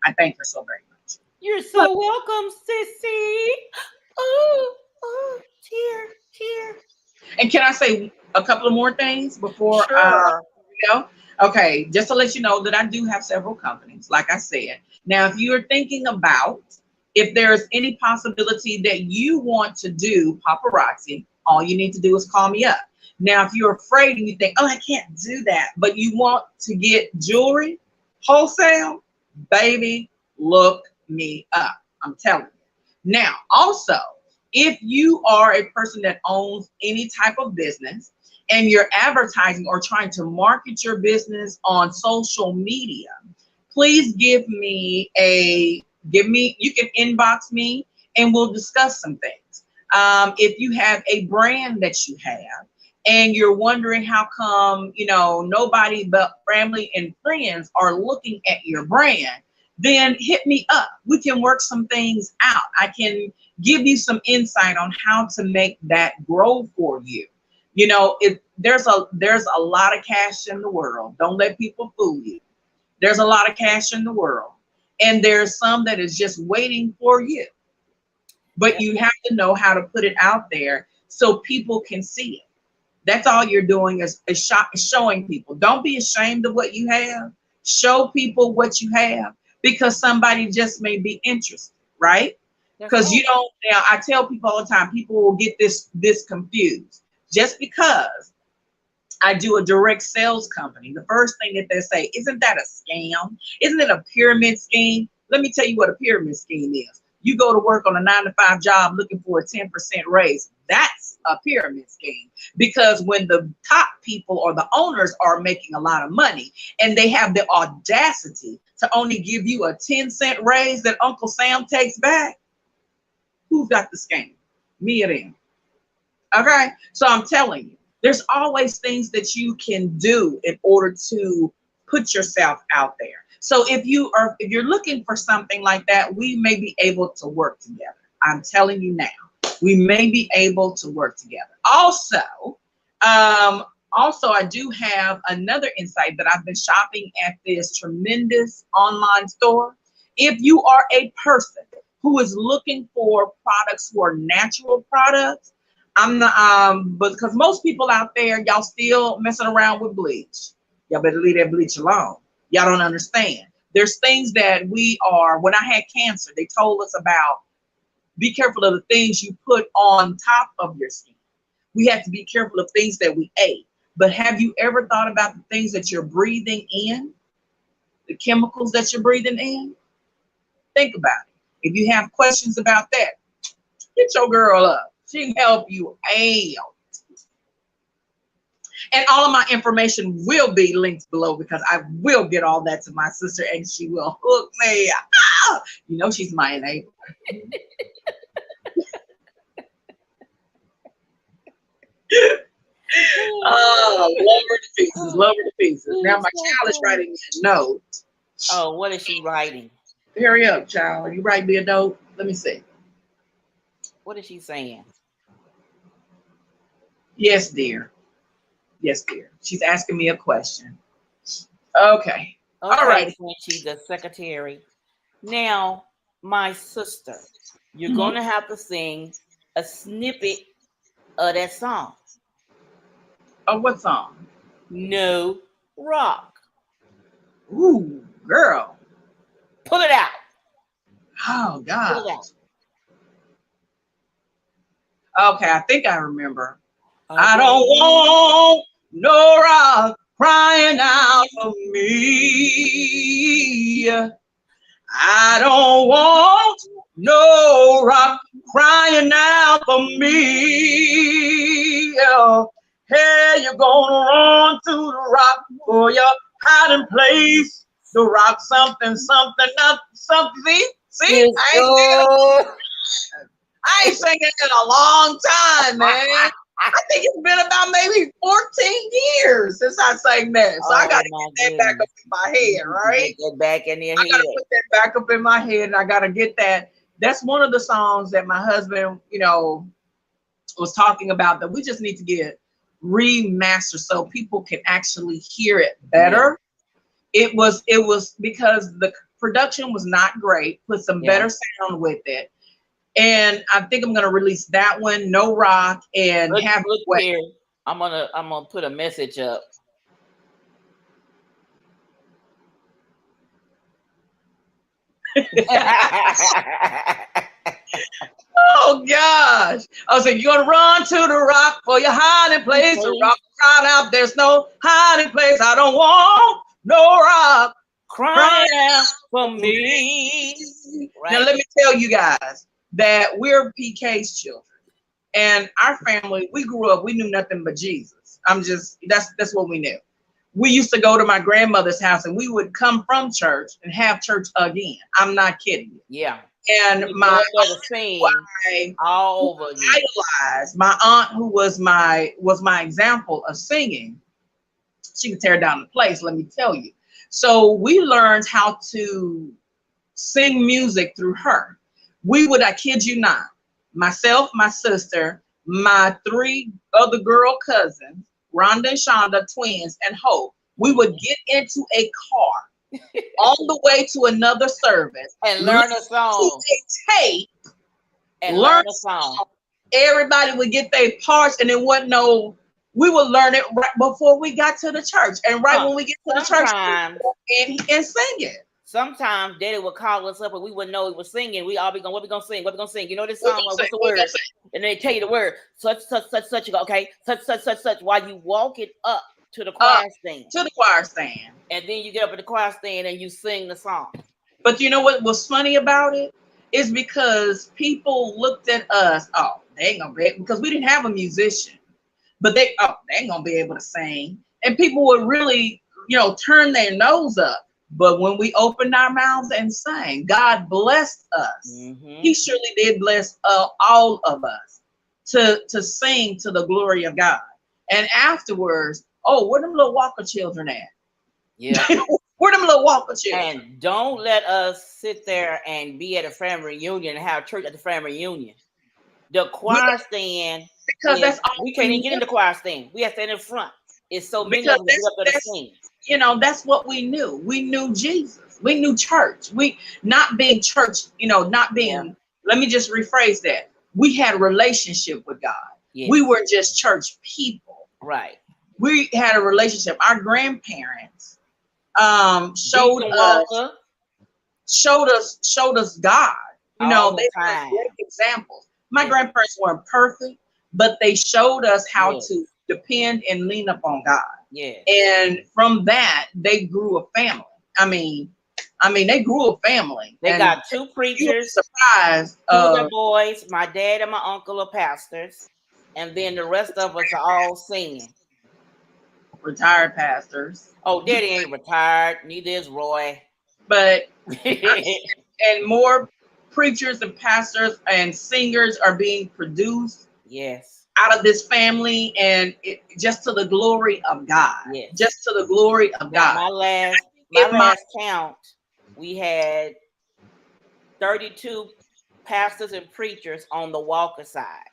I thank her so very much. You're But, so welcome, sissy. Oh, oh, tear, tear. and can I say a couple of more things before Sure. we go? Okay, just to let you know that I do have several companies, like I said. Now, if you're thinking about if there's any possibility that you want to do paparazzi, all you need to do is call me up. Now, if you're afraid and you think, oh, I can't do that, but you want to get jewelry wholesale, baby, look me up. I'm telling you. Now, also, if you are a person that owns any type of business and you're advertising or trying to market your business on social media, please you can inbox me and we'll discuss some things. If you have a brand that you have and you're wondering how come, nobody but family and friends are looking at your brand, then hit me up. We can work some things out. I can give you some insight on how to make that grow for you. There's a lot of cash in the world. Don't let people fool you. There's a lot of cash in the world, and there's some that is just waiting for you. But Yep. you have to know how to put it out there so people can see it. That's all you're doing is showing people. Don't be ashamed of what you have. Show people what you have because somebody just may be interested, right? That's Because right. you don't. Now, I tell people all the time, people will get this confused. Just because I do a direct sales company, the first thing that they say, isn't that a scam? Isn't it a pyramid scheme? Let me tell you what a pyramid scheme is. You go to work on a 9 to 5 job looking for a 10% raise. That's a pyramid scheme because when the top people or the owners are making a lot of money and they have the audacity to only give you a 10-cent raise that Uncle Sam takes back, who's got the scam? Me or them? Okay, so I'm telling you, there's always things that you can do in order to put yourself out there. So if you're looking for something like that, we may be able to work together. I'm telling you now, we may be able to work together. Also, I do have another insight that I've been shopping at this tremendous online store. If you are a person who is looking for products who are natural products, I'm not but because most people out there, y'all still messing around with bleach. Y'all better leave that bleach alone. Y'all don't understand. There's things that when I had cancer, they told us about be careful of the things you put on top of your skin. We have to be careful of things that we ate. But have you ever thought about the things that you're breathing in? The chemicals that you're breathing in? Think about it. If you have questions about that, get your girl up. She can help you out. And all of my information will be linked below because I will get all that to my sister and she will hook me. Ah! You know she's my enabler. Oh, love her to pieces, love her to pieces. Now my child is writing me a note. Oh, what is she writing? Hurry up, child. Are you writing me a note? Let me see. What is she saying? Yes, dear. Yes, dear. She's asking me a question. Okay. All right. She's the secretary. Now, my sister, you're Mhm. going to have to sing a snippet of that song. Oh, what song? No Rock. Ooh, girl. Pull it out. Oh, God. Pull it out. Okay, I think I remember. I don't want no rock crying out for me. I don't want no rock crying out for me. Hey, you're gonna run to the rock for your hiding place. The rock something, something, not something. See? I ain't singing in a long time, man. I think it's been about maybe 14 years since I sang that. So I got to get that back up in my head, right? Get that back in your head. I got to put that back up in my head and I got to get that. That's one of the songs that my husband, was talking about that we just need to get remastered so people can actually hear it better. Yeah. It was because the production was not great. Put some better sound with it. And I think I'm gonna release that one, No Rock, and look Way. Here. I'm gonna put a message up. Oh gosh! I was like, you're gonna run to the rock for your hiding place. The rock crying out, there's no hiding place. I don't want no rock crying out for me. Right. Now let me tell you guys that we're PK's children. And our family, we grew up, we knew nothing but Jesus. That's what we knew. We used to go to my grandmother's house and we would come from church and have church again. I'm not kidding you. Yeah. And my aunt, who was my example of singing, she could tear down the place, let me tell you. So we learned how to sing music through her. We would, I kid you not, myself, my sister, my 3 other girl cousins, Rhonda and Shonda, twins, and Hope, we would get into a car on the way to another service and learn a song. Tape and learn a song. Everybody would get their parts, and it wasn't we would learn it right before we got to the church, and when we get to the church, and sing it. Sometimes Daddy would call us up and we wouldn't know he was singing. We all be going, what we gonna sing? What we gonna sing? You know this song? What's the word? And they tell you the word. Such. You go, okay. Such. While you walk it up to the choir stand. To the choir stand. And then you get up at the choir stand and you sing the song. But you know what was funny about it? Is because people looked at us, they ain't gonna be, because we didn't have a musician. But they ain't gonna be able to sing. And people would really, turn their nose up. But when we opened our mouths and sang, God blessed us. Mm-hmm. He surely did bless all of us to sing to the glory of God. And afterwards, where them little Walker children at? Yeah. Where them little Walker children? And don't let us sit there and be at a family reunion and have church at the family reunion. The choir stand because is that's all we can't we even get in knew. the choir stand. We have to stand in front. It's so many Because of us to get up there to that's sing. that's what we knew. We knew Jesus. We knew church. We not being church, not Yeah. being. Let me just rephrase that. We had a relationship with God. We Yes. weren't just church people. Right. We had a relationship. Our grandparents showed Deacon us Walker God. all the They were time. great examples. My Yes. grandparents weren't perfect, but they showed us how to Yes. depend and lean upon God. Yes. And from that, they grew a family. They grew a family, They and got two you were preachers, surprised. two of their boys. My dad and my uncle are pastors, and then the rest of us are all singing. Retired pastors, Oh, Daddy ain't retired. Neither is Roy. but and more preachers and pastors and singers are being produced Yes. out of this family, and just to the glory of God. Yes. Just to the glory of Now God. my I last can my give my last count, we had 32 pastors and preachers on the Walker side.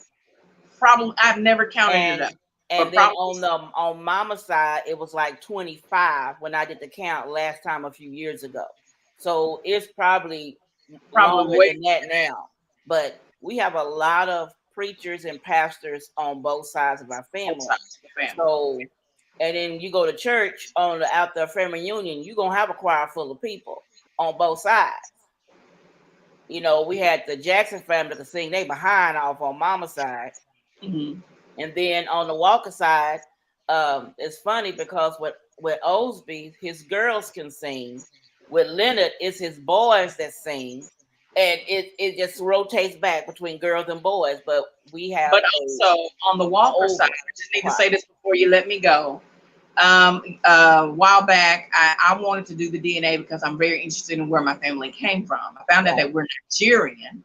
problem. I've never counted it up, And but then probably on mama's side, it was like 25 when I did the count last time a few years ago. So it's probably probably longer way than that now. But we have a lot of preachers and pastors on both sides of our both family. sides of the family. So, and then you go to church on the out the family union, you're gonna have a choir full of people on both sides. We had the Jackson family to sing they behind off on mama's side. Mm-hmm. And then on the Walker side, it's funny because with Osby, his girls can sing. With Leonard, it's his boys that sing. And it just rotates back between girls and boys. But we have But also on the Walker side, over I just need to choir. say this before you let me go. A while back, I wanted to do the DNA because I'm very interested in where my family came from. I found out Right. that we're Nigerian.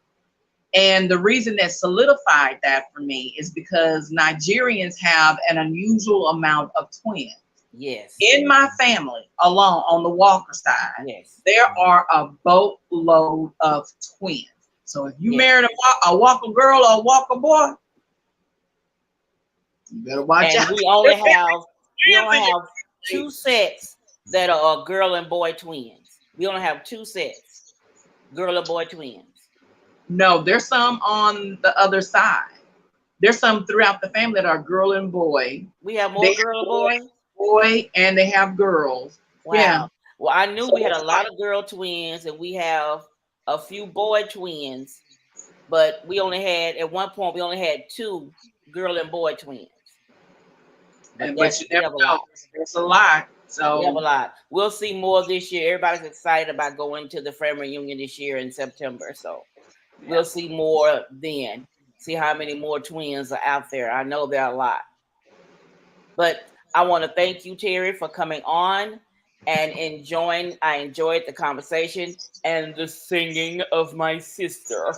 And the reason that solidified that for me is because Nigerians have an unusual amount of twins. Yes. In my family alone, on the Walker side, Yes. there are a boatload of twins. So if you Yes. married a Walker girl or a Walker boy, you better watch And out. we only have two sets that are girl and boy twins. We only have two sets, girl and boy twins. No, there's some on the other side. There's some throughout the family that are girl and boy. We have They more have girl and boy. boy, and they have girls. Yeah. Wow. Well, I knew So we had a it's lot like, of girl twins, and we have a few boy twins, but we only had at one point we only had two girl and boy twins. But but you we never have a know. lot. It's a lot. We have a So lot. We'll see more this year. Everybody's excited about going to the family reunion this year in September. So yeah. we'll see more then. See how many more twins are out there. I know there are a lot. But I want to thank you, Terrie, for coming on and enjoying. I enjoyed the conversation and the singing of my sister.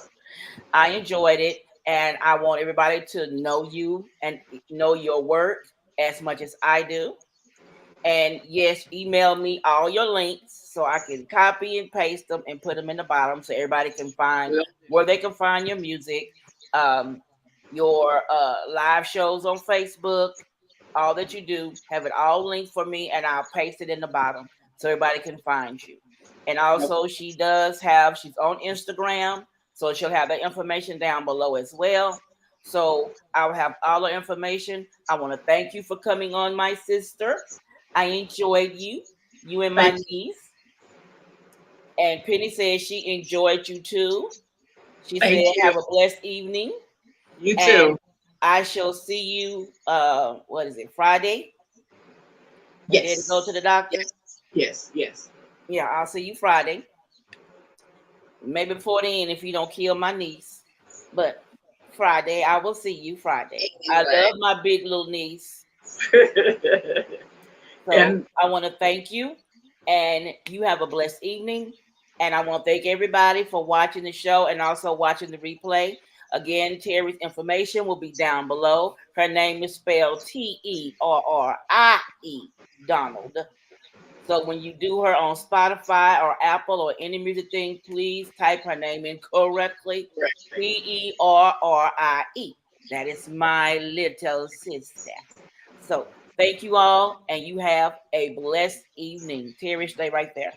I enjoyed it, and I want everybody to know you and know your work as much as I do. And yes, email me all your links so I can copy and paste them and put them in the bottom so everybody can find Well, where they can find your music, um, your live shows on Facebook, all that you do. Have it all linked for me, and I'll paste it in the bottom so everybody can find you. And no, also, she's on Instagram, so she'll have the information down below as well. So I'll have all the information. I want to thank you for coming on, my sister. I enjoyed you and my thank you. niece. And Penny said she enjoyed you too. She said, Thank you. have a blessed evening. You And too. I shall see you, what is it, Friday? When Daddy go to Yes. the doctor? Yes. Yes. Yes. Yeah, I'll see you Friday. Maybe before then if you don't kill my niece. But Friday, I will see you Friday. I Anyway. love my big little niece. So And I want to thank you, and you have a blessed evening. And I want to thank everybody for watching the show and also watching the replay. Again, Terrie's information will be down below. Her name is spelled Terrie, Donald. So when you do her on Spotify or Apple or any music thing, please type her name in correctly. Terrie. That is my little sister. So thank you all, and you have a blessed evening. Terrie, stay right there.